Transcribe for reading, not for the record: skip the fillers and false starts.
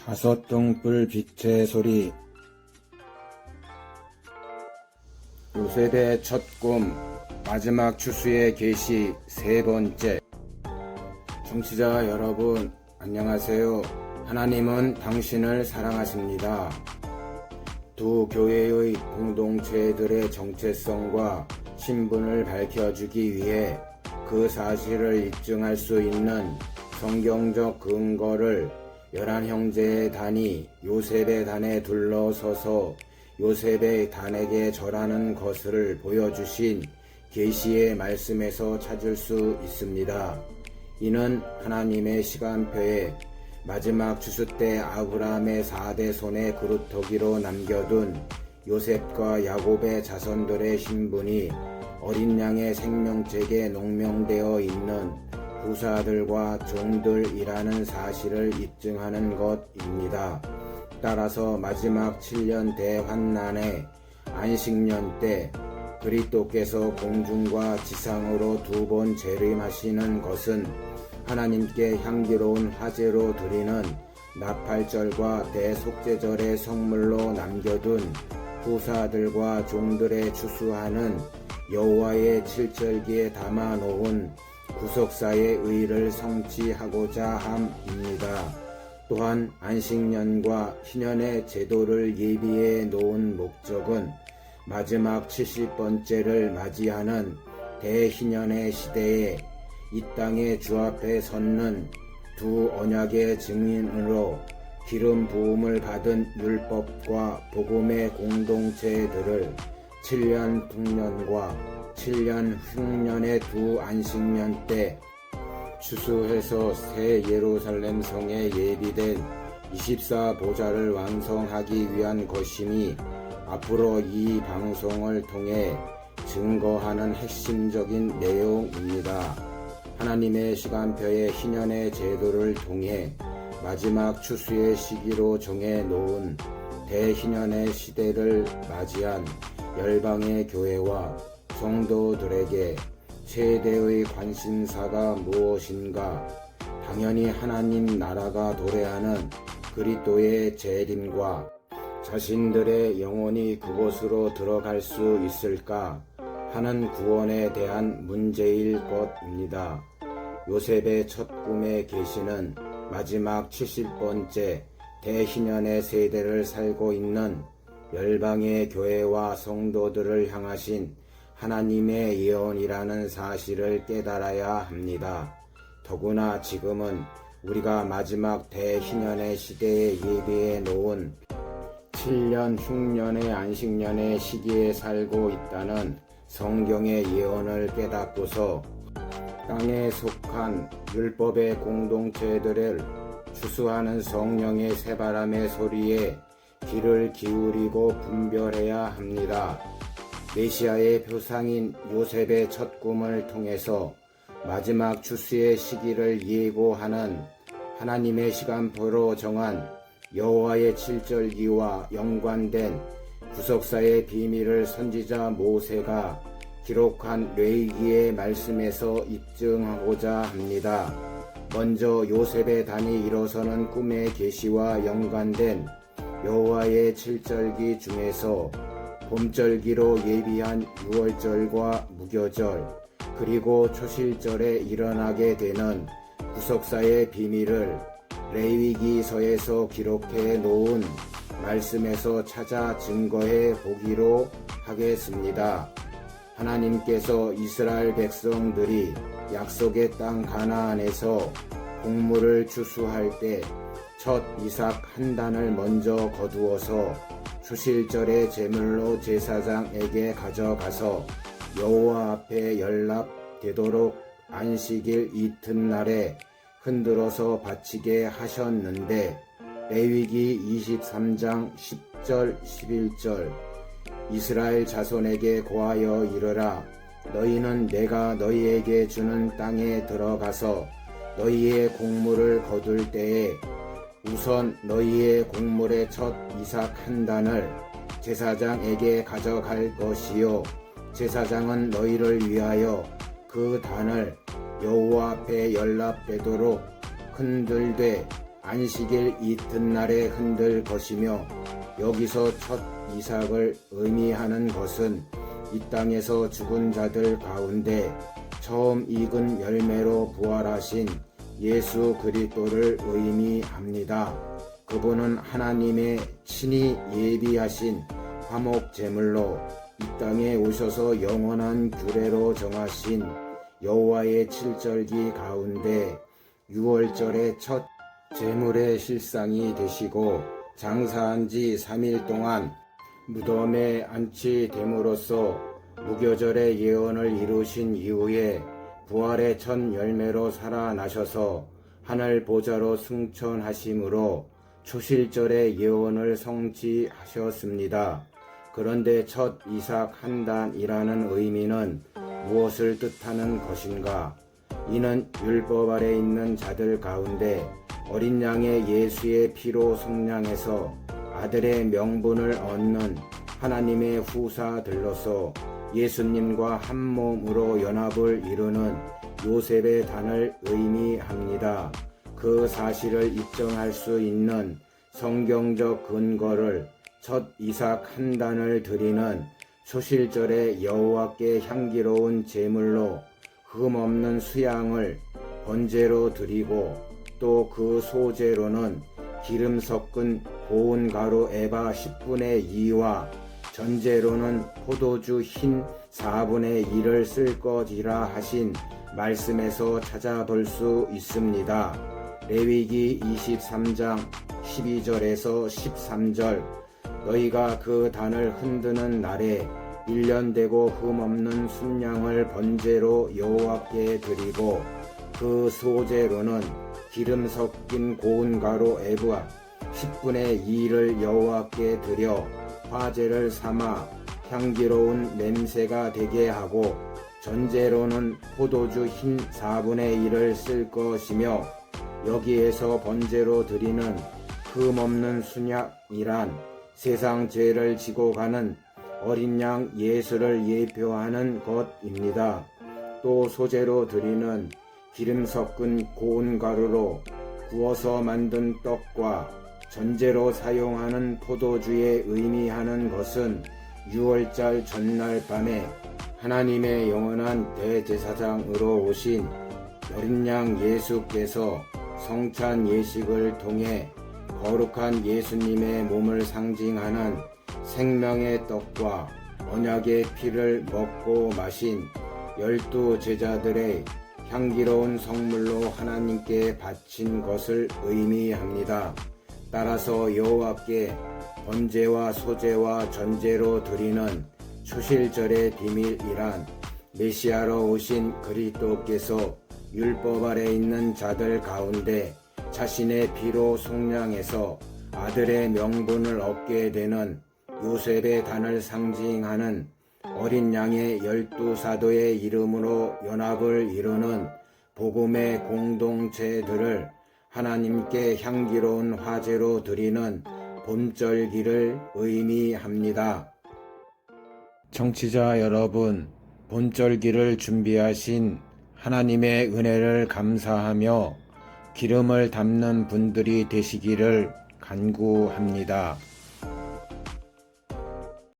다섯 등불 빛의 소리. 요셉의 첫 꿈, 마지막 추수의 계시 세 번째. 청취자 여러분, 안녕하세요. 하나님은 당신을 사랑하십니다. 두 교회의 공동체들의 정체성과 신분을 밝혀주기 위해 그 사실을 입증할 수 있는 성경적 근거를 11형제의 단이 요셉의 단에 둘러서서 요셉의 단에게 절하는 것을 보여주신 계시의 말씀에서 찾을 수 있습니다. 이는 하나님의 시간표에 마지막 추수 때 아브라함의 4대 손에 그루터기로 남겨둔 요셉과 야곱의 자손들의 신분이 어린 양의 생명책에 농명되어 있는 후사들과 종들이라는 사실을 입증하는 것입니다. 따라서 마지막 7년 대환난의 안식년 때 그리스도께서 공중과 지상으로 두 번 재림하시는 것은 하나님께 향기로운 화제로 드리는 나팔절과 대속죄절의 성물로 남겨둔 후사들과 종들의 추수하는 여호와의 칠절기에 담아놓은 구속사의 의를 성취하고자 함입니다. 또한 안식년과 희년의 제도를 예비해 놓은 목적은 마지막 70번째를 맞이하는 대희년의 시대에 이 땅의 주 앞에 섰는 두 언약의 증인으로 기름 부음을 받은 율법과 복음의 공동체들을 7년 풍년과 7년 흉년의 두 안식년 때 추수해서 새 예루살렘 성에 예비된 24보좌를 완성하기 위한 것이니 앞으로 이 방송을 통해 증거하는 핵심적인 내용입니다. 하나님의 시간표의 희년의 제도를 통해 마지막 추수의 시기로 정해놓은 대희년의 시대를 맞이한 열방의 교회와 성도들에게 최대의 관심사가 무엇인가? 당연히 하나님 나라가 도래하는 그리스도의 재림과 자신들의 영혼이 그곳으로 들어갈 수 있을까 하는 구원에 대한 문제일 것입니다. 요셉의 첫 꿈의 계시는 마지막 70번째 대희년의 세대를 살고 있는 열방의 교회와 성도들을 향하신 하나님의 예언이라는 사실을 깨달아야 합니다. 더구나 지금은 우리가 마지막 대희년의 시대에 예비해 놓은 7년 흉년의 안식년의 시기에 살고 있다는 성경의 예언을 깨닫고서 땅에 속한 율법의 공동체들을 추수하는 성령의 새바람의 소리에 귀를 기울이고 분별해야 합니다. 메시아의 표상인 요셉의 첫 꿈을 통해서 마지막 추수의 시기를 예고하는 하나님의 시간표로 정한 여호와의 칠절기와 연관된 구속사의 비밀을 선지자 모세가 기록한 레위기의 말씀에서 입증하고자 합니다. 먼저 요셉의 단이 일어서는 꿈의 계시와 연관된 여호와의 칠절기 중에서 봄절기로 예비한 유월절과 무교절 그리고 초실절에 일어나게 되는 구속사의 비밀을 레위기서에서 기록해 놓은 말씀에서 찾아 증거해 보기로 하겠습니다. 하나님께서 이스라엘 백성들이 약속의 땅 가나안에서 곡물을 추수할 때 첫 이삭 한 단을 먼저 거두어서 추실절의 제물로 제사장에게 가져가서 여호와 앞에 연락되도록 안식일 이튿날에 흔들어서 바치게 하셨는데 레위기 23장 10절 11절 이스라엘 자손에게 고하여 이르라 너희는 내가 너희에게 주는 땅에 들어가서 너희의 곡물을 거둘 때에 우선 너희의 곡물의 첫 이삭 한 단을 제사장에게 가져갈 것이요 제사장은 너희를 위하여 그 단을 여호와 앞에 연락되도록 흔들되 안식일 이튿날에 흔들 것이며, 여기서 첫 이삭을 의미하는 것은 이 땅에서 죽은 자들 가운데 처음 익은 열매로 부활하신 예수 그리스도를 의미합니다. 그분은 하나님의 친히 예비하신 화목 제물로 이 땅에 오셔서 영원한 규례로 정하신 여호와의 칠절기 가운데 유월절의 첫 제물의 실상이 되시고, 장사한 지 3일 동안 무덤에 안치됨으로써 무교절의 예언을 이루신 이후에 부활의 첫 열매로 살아나셔서 하늘 보좌로 승천하심으로 초실절의 예언을 성취하셨습니다. 그런데 첫 이삭 한 단이라는 의미는 무엇을 뜻하는 것인가? 이는 율법 아래 있는 자들 가운데 어린 양의 예수의 피로 속량해서 아들의 명분을 얻는 하나님의 후사들로서 예수님과 한 몸으로 연합을 이루는 요셉의 단을 의미합니다. 그 사실을 입증할 수 있는 성경적 근거를 첫 이삭 한 단을 드리는 초실절의 여호와께 향기로운 제물로 흠없는 수양을 번제로 드리고, 또 그 소재로는 기름 섞은 고운 가루 에바 10분의 2와 전제로는 포도주 흰 4분의 1을 쓸 것이라 하신 말씀에서 찾아볼 수 있습니다. 레위기 23장 12절에서 13절, 너희가 그 단을 흔드는 날에 1년 되고 흠없는 순양을 번제로 여호와께 드리고, 그 소재로는 기름 섞인 고운 가루 에바 10분의 2를 여호와께 드려 화제를 삼아 향기로운 냄새가 되게 하고, 전제로는 포도주 흰 4분의 1을 쓸 것이며, 여기에서 번제로 드리는 흠없는 순양이란 세상 죄를 지고 가는 어린 양 예수를 예표하는 것입니다. 또 소재로 드리는 기름 섞은 고운 가루로 구워서 만든 떡과 전제로 사용하는 포도주에 의미하는 것은 유월절 전날 밤에 하나님의 영원한 대제사장으로 오신 어린 양 예수께서 성찬 예식을 통해 거룩한 예수님의 몸을 상징하는 생명의 떡과 언약의 피를 먹고 마신 12 제자들의 향기로운 성물로 하나님께 바친 것을 의미합니다. 따라서 여호와께 번제와 소제와 전제로 드리는 초실절의 비밀이란 메시아로 오신 그리스도께서 율법 아래 있는 자들 가운데 자신의 피로 속량해서 아들의 명분을 얻게 되는 요셉의 단을 상징하는 어린 양의 12사도의 이름으로 연합을 이루는 복음의 공동체들을 하나님께 향기로운 화제로 드리는 본절기를 의미합니다. 청취자 여러분, 본절기를 준비하신 하나님의 은혜를 감사하며 기름을 담는 분들이 되시기를 간구합니다.